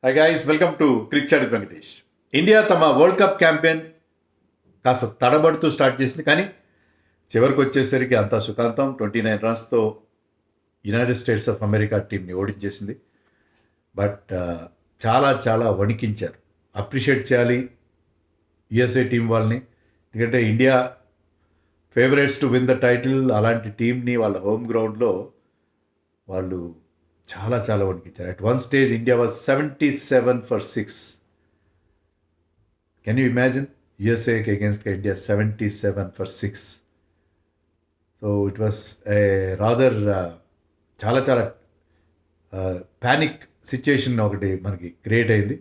High guys, welcome to Cric Chat Venkatesh. India తమ world cup campaign కాస్త తడబడుతూ start చేసింది, కానీ చివరికి వచ్చేసరికి అంతా సుఖాంతం. 29 రన్స్తో యునైటెడ్ స్టేట్స్ ఆఫ్ అమెరికా టీంని ఓడించేసింది. బట్ చాలా చాలా వణికించారు. అప్రిషియేట్ చేయాలి యుఎస్ఏ టీం వాళ్ళని, ఎందుకంటే India favourites to win the title. అలాంటి టీంని వాళ్ళ హోమ్ గ్రౌండ్లో వాళ్ళు చాలా చాలా వణికించారు. At one stage India was 77 for 6. Can you imagine? యుఎస్ఏకి against India 77 for 6. So it was a rather చాలా చాలా ప్యానిక్ సిచ్యుయేషన్ ఒకటి మనకి క్రియేట్ అయింది.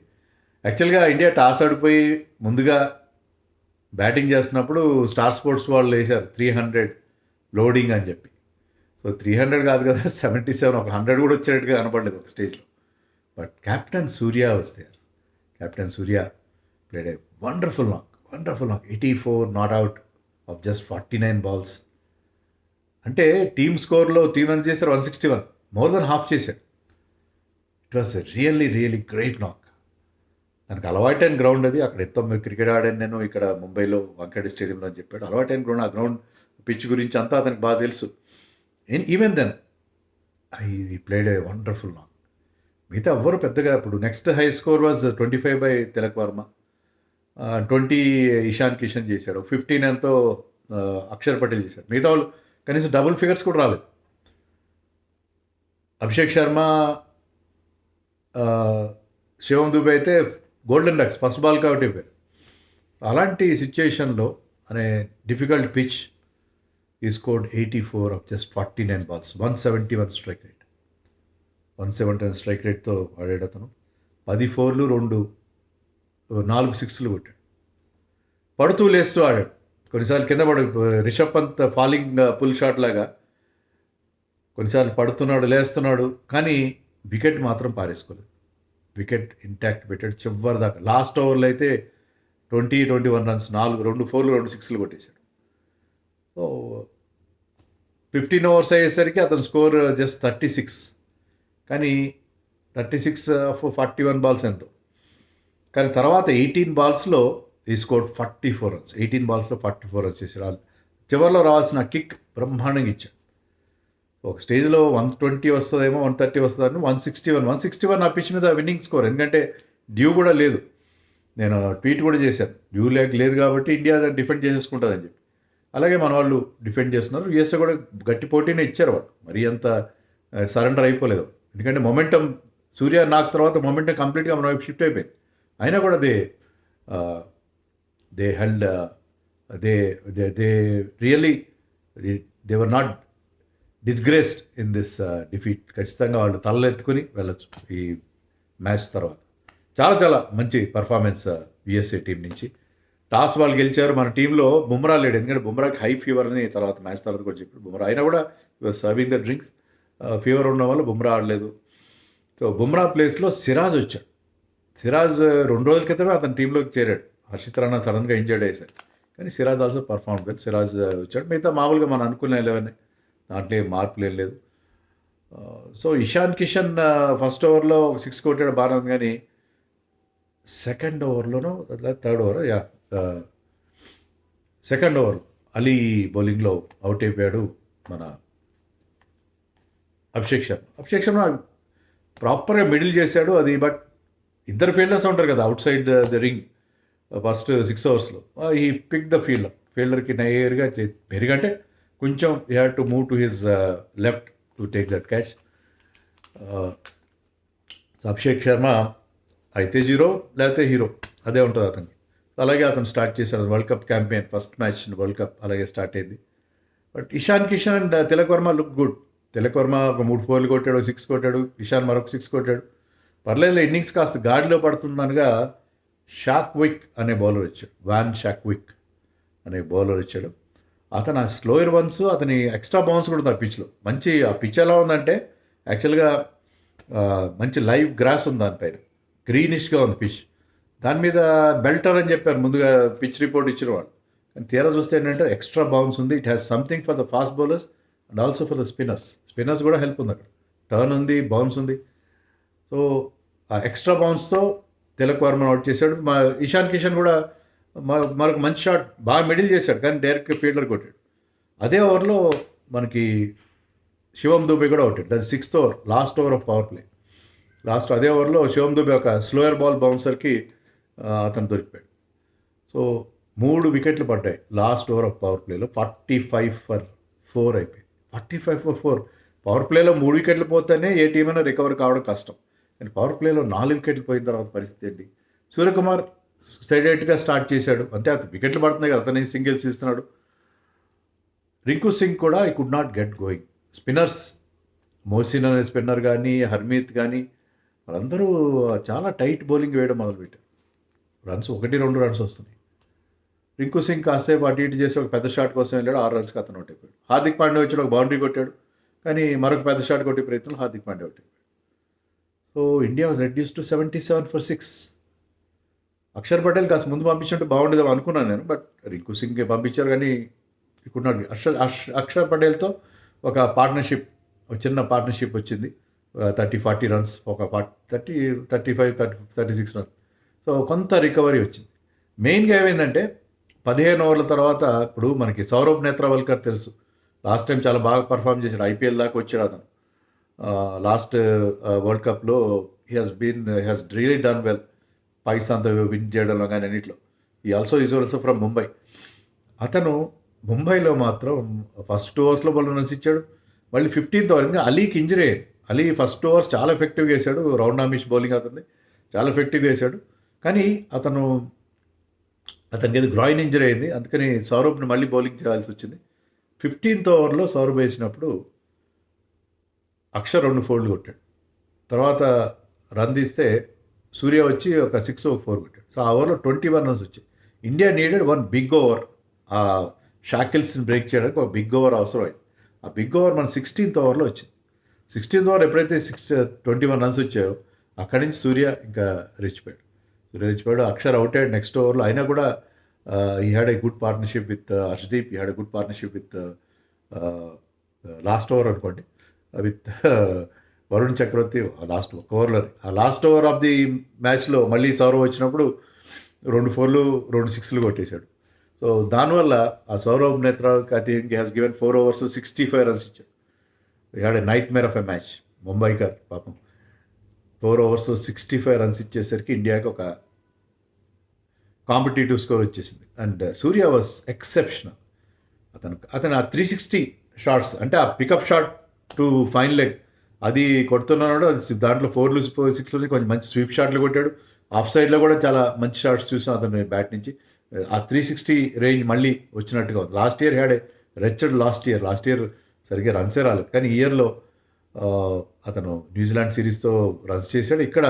యాక్చువల్గా ఇండియా టాస్ ఆడిపోయి ముందుగా బ్యాటింగ్ చేస్తున్నప్పుడు స్టార్ స్పోర్ట్స్ వాళ్ళు వేశారు 300 లోడింగ్ అని చెప్పి. సో 300 కాదు కదా, 77, ఒక 100 కూడా వచ్చేటట్టుగా కనపడలేదు ఒక స్టేజ్లో. బట్ కెప్టెన్ సూర్య వస్తే captain Surya played a wonderful నాక్ 84 not out of just 49 balls. అంటే టీమ్ స్కోర్లో టీం రన్ చేశారు 161, మోర్ దెన్ హాఫ్ చేశాడు. It was really really great నాక్. దానికి అలవాటైన గ్రౌండ్ అది. అక్కడ ఎంతో క్రికెట్ ఆడాను నేను, ఇక్కడ ముంబైలో వాంఖేడే స్టేడియంలో అని చెప్పాడు. అలవాటైన గ్రౌండ్, ఆ గ్రౌండ్ పిచ్ గురించి అంతా అతనికి బాగా తెలుసు. ఈవెన్ దెన్ ఈ ప్లేడ్ ఏ వండర్ఫుల్ నాక్. మిగతా ఎవ్వరు పెద్దగా, ఇప్పుడు next high score was 25 by Tilak Varma, 20 Ishan Kishan చేశాడు, 15 ఎంతో అక్షర్ పటేల్ చేశాడు. మిగతా వాళ్ళు కనీసం డబుల్ ఫిగర్స్ కూడా రాలేదు. అభిషేక్ శర్మ, శివం దుబే అయితే గోల్డెన్ డక్స్ ఫస్ట్ బాల్ కాబట్టి అయిపోయారు. అలాంటి సిచ్యుయేషన్లో అనే difficult pitch he scored 84 of just 49 balls, 171 strike rate. 171 strike రేట్తో ఆడాడు అతను. 10 4లు, 4 6లు కొట్టాడు. పడుతూ లేస్తూ ఆడాడు. కొన్నిసార్లు కింద Rishabh Pant falling pull shot లాగా కొన్నిసార్లు పడుతున్నాడు, లేస్తున్నాడు, కానీ వికెట్ మాత్రం పారేసుకోలేదు. వికెట్ ఇంటాక్ట్ పెట్టాడు చివరి దాకా. లాస్ట్ ఓవర్లో అయితే 21 runs, 2 4లు 2 6లు కొట్టేశాడు. సో 15 overs అయ్యేసరికి అతని స్కోర్ జస్ట్ 36, కానీ 36 of 41 balls ఎంతో. కానీ తర్వాత 18 balls ఈ స్కోర్ 44 runs. 18 balls 44 runs చేశాడు. చివరిలో రావాల్సిన కిక్ బ్రహ్మాండంగా ఇచ్చాడు. ఒక స్టేజ్లో 120 వస్తుందేమో, 130 వస్తుందని 161 ఆ పిచ్ మీద విన్నింగ్ స్కోర్. ఎందుకంటే డ్యూ కూడా లేదు. నేను ట్వీట్ కూడా చేశాను, డ్యూ లేదు కాబట్టి ఇండియా డిఫెండ్ చేసేసుకుంటుందని చెప్పి. అలాగే మన వాళ్ళు డిఫెండ్ చేస్తున్నారు. యూఎస్ఏ కూడా గట్టి పోటీనే ఇచ్చారు వాళ్ళు, మరీ అంత సరెండర్ అయిపోలేదు. ఎందుకంటే మొమెంటం సూర్య నాకు తర్వాత మొమెంటం కంప్లీట్గా మన వైపు షిఫ్ట్ అయిపోయింది. అయినా కూడా they held, they really they were not disgraced in this defeat. ఖచ్చితంగా వాళ్ళు తలెత్తుకుని వెళ్ళచ్చు ఈ మ్యాచ్ తర్వాత. చాలా చాలా మంచి పర్ఫార్మెన్స్ యుఎస్ఏ టీం నుంచి. టాస్ వాళ్ళు గెలిచారు. మన టీంలో బుమ్రా లేడు, ఎందుకంటే బుమ్రాకి హై ఫీవర్ అని తర్వాత మ్యాచ్ తర్వాత కూడా చెప్పాడు. బుమ్రా అయినా కూడా సర్వింగ్ ద డ్రింక్స్, ఫీవర్ ఉన్న వల్ల బుమ్రా ఆడలేదు. సో బుమ్రా ప్లేస్లో సిరాజ్ వచ్చాడు. సిరాజ్ 2 రోజుల క్రితమే అతని టీంలోకి చేరాడు. హర్షిత్ రాణా సడన్గా ఇంజర్డ్ అయ్యారు, కానీ Siraj also perform well. Siraj వచ్చాడు. మిగతా మామూలుగా మనం అనుకున్న 11, దాంట్లో మార్పులు ఏం లేదు. సో ఇషాన్ కిషన్ ఫస్ట్ ఓవర్లో 6 కొట్టాడు, బాగానే ఉంది. కానీ సెకండ్ ఓవర్లోనో third over second over Ali బౌలింగ్లో అవుట్ అయిపోయాడు మన అభిషేక్ శర్మ ప్రాపర్గా మిడిల్ చేశాడు అది. బట్ ఇద్దరు ఫీల్డర్స్ ఉంటారు కదా out side the ring first 6 oversలో. ఈ పిక్ ద ఫీల్డర్కి నేరుగా పెరిగంటే కొంచెం you have to move to his left to take that catch. Abhishek Sharma అయితే 0 లేకపోతే హీరో, అదే ఉంటుంది అతనికి. అలాగే అతను స్టార్ట్ చేశాడు world cup campaign. First match world cup అలాగే స్టార్ట్ అయింది. But Ishan Kishan and Tilak Varma look good. Tilak Varma ఒక 3 4లు కొట్టాడు, 6 కొట్టాడు. ఇషాన్ మరొక 6 కొట్టాడు. పర్లేదు, ఇన్నింగ్స్ కాస్త గాడిలో పడుతుందనగా షాక్విక్ అనే బౌలర్ వచ్చాడు. వాన్ షాక్విక్ అనే బౌలర్ వచ్చాడు. అతను ఆ స్లోయర్ వన్స్, అతని ఎక్స్ట్రా బౌన్స్ కూడా ఉంది ఆ పిచ్లో. మంచి ఆ పిచ్ ఎలా ఉందంటే యాక్చువల్గా మంచి లైవ్ గ్రాస్ ఉంది దానిపైన, గ్రీనిష్గా ఉంది పిచ్. దాని మీద బెల్టర్ అని చెప్పారు ముందుగా పిచ్ రిపోర్ట్ ఇచ్చిన వాళ్ళు, కానీ తీరా చూస్తే ఏంటంటే ఎక్స్ట్రా బౌన్స్ ఉంది. It has something for the fast bowlers and also for the spinners కూడా హెల్ప్ ఉంది. అక్కడ టర్న్ ఉంది, బౌన్స్ ఉంది. సో ఆ ఎక్స్ట్రా బౌన్స్తో తిలక్ వర్మను అవుట్ చేశాడు. మా ఇషాన్ కిషన్ కూడా మనకు మంచి షాట్ బాగా మిడిల్ చేశాడు, కానీ డైరెక్ట్గా ఫీల్డర్ కొట్టాడు. అదే ఓవర్లో మనకి శివం దూబే కూడా అవుతాడు. దాని 6th over, last over of power play. అదే ఓవర్లో శివం దూబే ఒక స్లోయర్ బాల్ బౌన్సర్కి అతను దొరికిపోయాడు. సో 3 వికెట్లు పడ్డాయి లాస్ట్ ఓవర్ ఆఫ్ పవర్ ప్లేలో. 45 for 4 అయిపోయింది. 45 for 4. పవర్ ప్లేలో 3 వికెట్లు పోతేనే ఏ టీం అయినా రికవర్ కావడం కష్టం. కానీ పవర్ ప్లేలో 4 వికెట్లు పోయిన తర్వాత పరిస్థితి ఏంటి? సూర్యకుమార్ స్టైడెట్గా స్టార్ట్ చేశాడు, అంటే అతను వికెట్లు పడుతున్నాయి కదా, అతని సింగిల్స్ ఇస్తున్నాడు. రింకు సింగ్ కూడా I could not get going. Spinners Mohsin అనే స్పిన్నర్ కానీ, హర్మీత్ కానీ, వాళ్ళందరూ చాలా టైట్ బౌలింగ్ వేయడం మొదలుపెట్టారు. రన్స్ 1-2 రన్స్ వస్తున్నాయి. రింకు సింగ్ కాసేపు అటు ఇటు చేసి ఒక పెద్ద షాట్ కోసం వెళ్ళాడు, 6 రన్స్కి అతను అవుట్ అయిపోయాడు. హార్దిక్ పాండ్యా వచ్చి ఒక బౌండరీ కొట్టాడు, కానీ మరొక పెద్ద షాట్ కొట్టే ప్రయత్నంలో హార్దిక్ పాండ్యా అవుట్ అయిపోయాడు. So India was reduced to 77 for 6. Axar Patel కాస్త ముందు పంపించినట్టు బాగుండేదేమో అనుకున్నాను నేను, బట్ రింకు సింగ్ పంపించారు, కానీ కుడ్ నాట్. అక్షర్ పటేల్తో ఒక పార్ట్నర్షిప్, ఒక చిన్న పార్ట్నర్షిప్ వచ్చింది. 30-40 రన్స్, ఒక 35-36 రన్స్. సో కొంత రికవరీ వచ్చింది. మెయిన్గా ఏమైందంటే 15 ఓవర్ల తర్వాత ఇప్పుడు మనకి సౌరభ్ నేత్రవల్కర్ తెలుసు, లాస్ట్ టైం చాలా బాగా పర్ఫామ్ చేశాడు, ఐపీఎల్ దాకా వచ్చాడు అతను. లాస్ట్ వరల్డ్ కప్లో he has really done well. పాకిస్తాన్తో విన్ చేయడంలో కానీ అన్నింటిలో. ఈ ఈజ్ ఆల్సో ఫ్రమ్ ముంబై. అతను ముంబైలో మాత్రం ఫస్ట్ 2 ఓవర్స్లో బౌల్ రన్స్ ఇచ్చాడు. మళ్ళీ 15th ఓవర్ ఇంకా అలీకి ఇంజరీ అయ్యింది. అలీ ఫస్ట్ 2 ఓవర్స్ చాలా ఎఫెక్టివ్గా వేశాడు, రౌండ్ ఆమిష్ బౌలింగ్ అతన్ని చాలా ఎఫెక్టివ్గా వేశాడు. కానీ అతనికి ఏదో గ్రాయిన్ ఇంజరీ అయింది, అందుకని సౌరభ్ని మళ్ళీ బౌలింగ్ చేయాల్సి వచ్చింది. 15th ఓవర్లో సౌరభ్ వేసినప్పుడు అక్షర్ 2 ఫోర్లు కొట్టాడు. తర్వాత రన్ తీస్తే సూర్య వచ్చి ఒక 6 ఒక 4 కొట్టాడు. సో ఆ ఓవర్లో 21 రన్స్ వచ్చాయి. India needed 1 big over. ఆ షాకిల్స్ని బ్రేక్ చేయడానికి ఒక బిగ్ ఓవర్ అవసరం అయింది. ఆ బిగ్ ఓవర్ మన 16th ఓవర్లో వచ్చింది. 16th ఓవర్ ఎప్పుడైతే 21 రన్స్ వచ్చాయో అక్కడి నుంచి సూర్య ఇంకా రెచ్చిపోయాడు. అక్షర్ అవుట్ అయ్యాడు నెక్స్ట్ ఓవర్లో. అయినా కూడా he had a good partnership with Arshdeep, he had a good partnership with last over అనుకోండి, విత్ వరుణ్ చక్రవర్తి లాస్ట్ ఒక ఓవర్లోనే. ఆ లాస్ట్ ఓవర్ ఆఫ్ ది మ్యాచ్లో మళ్ళీ సౌరవ్ వచ్చినప్పుడు 2 4లు 2 6లు కొట్టేశాడు. సో దానివల్ల ఆ Saurabh Netravalkar I think has given 4 overs 65 runs ఇచ్చాడు. We had a nightmare of a match. Mumbaikar పాపం 4 overs 65 రన్స్ ఇచ్చేసరికి ఇండియాకి ఒక కాంపిటేటివ్ స్కోర్ వచ్చేసింది. And Surya was exceptional. అతను ఆ 360 షాట్స్, అంటే ఆ pickup shot to fine leg అది కొడుతున్నాడు. అది దాంట్లో 4లు 6లు కొంచెం మంచి స్వీప్ షాట్లు కొట్టాడు. ఆఫ్ సైడ్లో కూడా చాలా మంచి షాట్స్ చూసాం అతను బ్యాట్ నుంచి. ఆ 360 రేంజ్ మళ్ళీ వచ్చినట్టుగా ఉంది. Last year had a wretched last year సరిగ్గా రన్సే రాలేదు, కానీ ఈ ఇయర్లో అతను న్యూజిలాండ్ సిరీస్తో రన్స్ చేశాడు. ఇక్కడ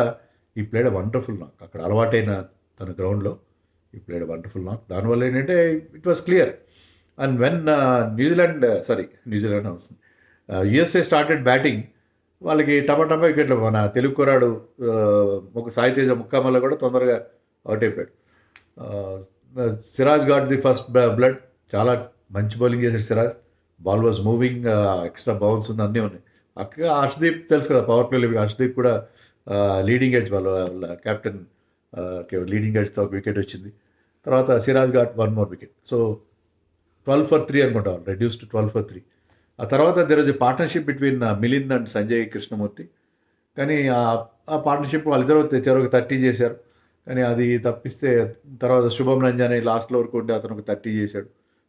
ఈ ప్లేడ్ వండర్ఫుల్ నాక్. అక్కడ అలవాటైన తన గ్రౌండ్లో ఈ ప్లేడ్ వండర్ఫుల్ నాక్. దానివల్ల ఏంటంటే it was clear. And when New Zealand వస్తుంది, యుఎస్ఏ స్టార్టెడ్ బ్యాటింగ్, వాళ్ళకి టపా వికెట్లు. మన తెలుగు కురాడు ఒక సాయితేజ ముక్కామల్ల కూడా తొందరగా అవుట్ అయిపోయాడు. Siraj got the first blood. చాలా మంచి బౌలింగ్ చేశాడు Siraj. Ball was moving, extra bounce ఉంది, అన్నీ ఉన్నాయి. అక్కడ హర్షదీప్ తెలుసు కదా, పవర్ ప్లేలో హర్షదీప్ కూడా లీడింగ్ ఎడ్జ్, వాళ్ళ కెప్టెన్ లీడింగ్ ఎడ్జ్తో ఒక వికెట్ వచ్చింది. తర్వాత Siraj got 1 more wicket. So 12 for 3 అనుకుంటా, రెడ్యూస్ టు 12 for 3. ఆ తర్వాత there was a partnership between Milind and Sanjay Krishnamurthy. కానీ ఆ పార్ట్నర్షిప్ వాళ్ళిద్దరూ చెరొక 30 చేశారు. కానీ అది తప్పిస్తే తర్వాత శుభం రంజానే లాస్ట్లో వరకు ఉంటే అతను ఒక 30 చేశాడు.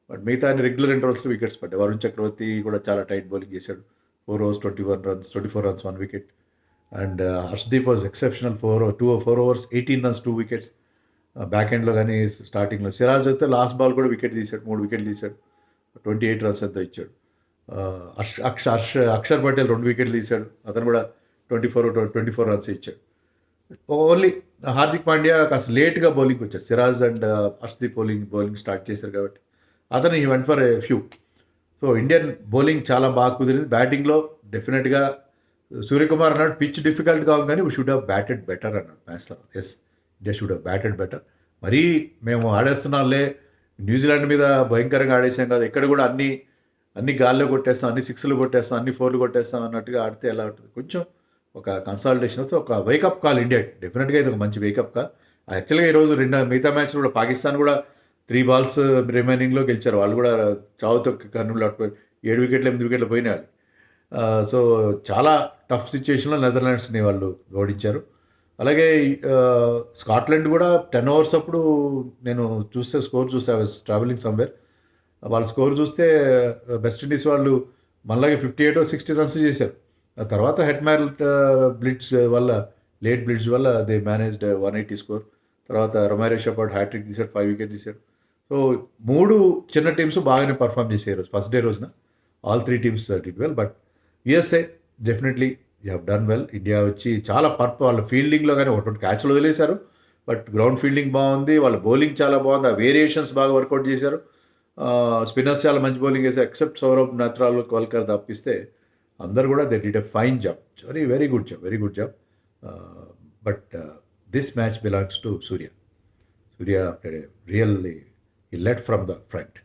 బట్ మిగతా రెగ్యులర్ ఇంటర్వల్స్లో వికెట్స్ పడ్డాయి. వరుణ్ చక్రవర్తి కూడా చాలా టైట్ బౌలింగ్ చేశాడు. 4 overs 24 runs 1 wicket. And Harshdeep was exceptional. 4 overs 18 runs 2 wickets. Back ఎండ్లో కానీ స్టార్టింగ్లో. సిరాజ్ అయితే లాస్ట్ బాల్ కూడా వికెట్ తీశాడు, 3 వికెట్లు తీశాడు, 28 runs ఎంతో ఇచ్చాడు. అక్షర్ పటేల్ 2 వికెట్లు తీశాడు, అతను కూడా 24 runs ఇచ్చాడు. ఓన్లీ హార్దిక్ పాండ్యా కాస్త లేట్గా బౌలింగ్ వచ్చాడు. Siraj and Harshdeep bowling start చేశారు కాబట్టి అతను ఈ went for a few. So Indian bowling చాలా బాగా కుదిరింది. బ్యాటింగ్లో డెఫినెట్గా సూర్యకుమార్ అన్నాడు పిచ్ డిఫికల్ట్గా ఉంది, కానీ we should have batted better అన్నాడు మ్యాచ్లో. Yes, they should have batted better. మరీ మేము ఆడేస్తున్నాంలే, న్యూజిలాండ్ మీద భయంకరంగా ఆడేసాం కదా, ఇక్కడ కూడా అన్ని గాల్లో కొట్టేస్తాం, అన్ని 6లు కొట్టేస్తాం, అన్ని 4లు కొట్టేస్తాం అన్నట్టుగా ఆడితే ఎలా ఉంటుంది? కొంచెం ఒక కన్సాలిడేషన్ వస్తే ఒక వేకప్ కాల్ ఇండియా. డెఫినెట్గా ఇది ఒక మంచి వేకప్ కాల్. యాక్చువల్గా ఈరోజు మిగతా మ్యాచ్లు కూడా పాకిస్తాన్ కూడా 3 balls రిమైనింగ్లో గెలిచారు. వాళ్ళు కూడా చావుతో కన్నులు అట్టుపోయి 7 wickets 8 wickets పోయినాయి. సో చాలా టఫ్ సిచ్యుయేషన్లో నెదర్లాండ్స్ని వాళ్ళు ఓడించారు. అలాగే స్కాట్లాండ్ కూడా 10 overs అప్పుడు నేను స్కోర్ చూస్తే ట్రావెలింగ్ సమ్వేర్, వాళ్ళ స్కోర్ చూస్తే వెస్ట్ ఇండీస్ వాళ్ళు మళ్ళీ 58 or 60 runs చేశారు. ఆ తర్వాత హెట్మార్ బ్లిట్జ్ వల్ల, లేట్ బ్లిట్జ్ వల్ల దే మేనేజ్డ్ 180 స్కోర్. తర్వాత రొమారియో షెపర్డ్ హ్యాట్రిక్ తీశాడు, 5 wickets తీశాడు. సో 3 చిన్న టీమ్స్ బాగానే పర్ఫామ్ చేశారు ఫస్ట్ డే రోజున. All 3 teams did well. But USA definitely you have done well. India వచ్చి చాలా వాళ్ళ ఫీల్డింగ్లో కానీ ఒకటి క్యాచ్లు వదిలేశారు, బట్ గ్రౌండ్ ఫీల్డింగ్ బాగుంది, వాళ్ళ బౌలింగ్ చాలా బాగుంది, ఆ వేరియేషన్స్ బాగా వర్కౌట్ చేశారు. స్పిన్నర్స్ చాలా మంచి బౌలింగ్ వేశారు, ఎక్సెప్ట్ సౌరవ్ నత్రాల్, కోల్కర్ తప్పిస్తే అందరు కూడా they did a fine job. Very good job. But this match belongs to Surya. Surya played really, he led from the front.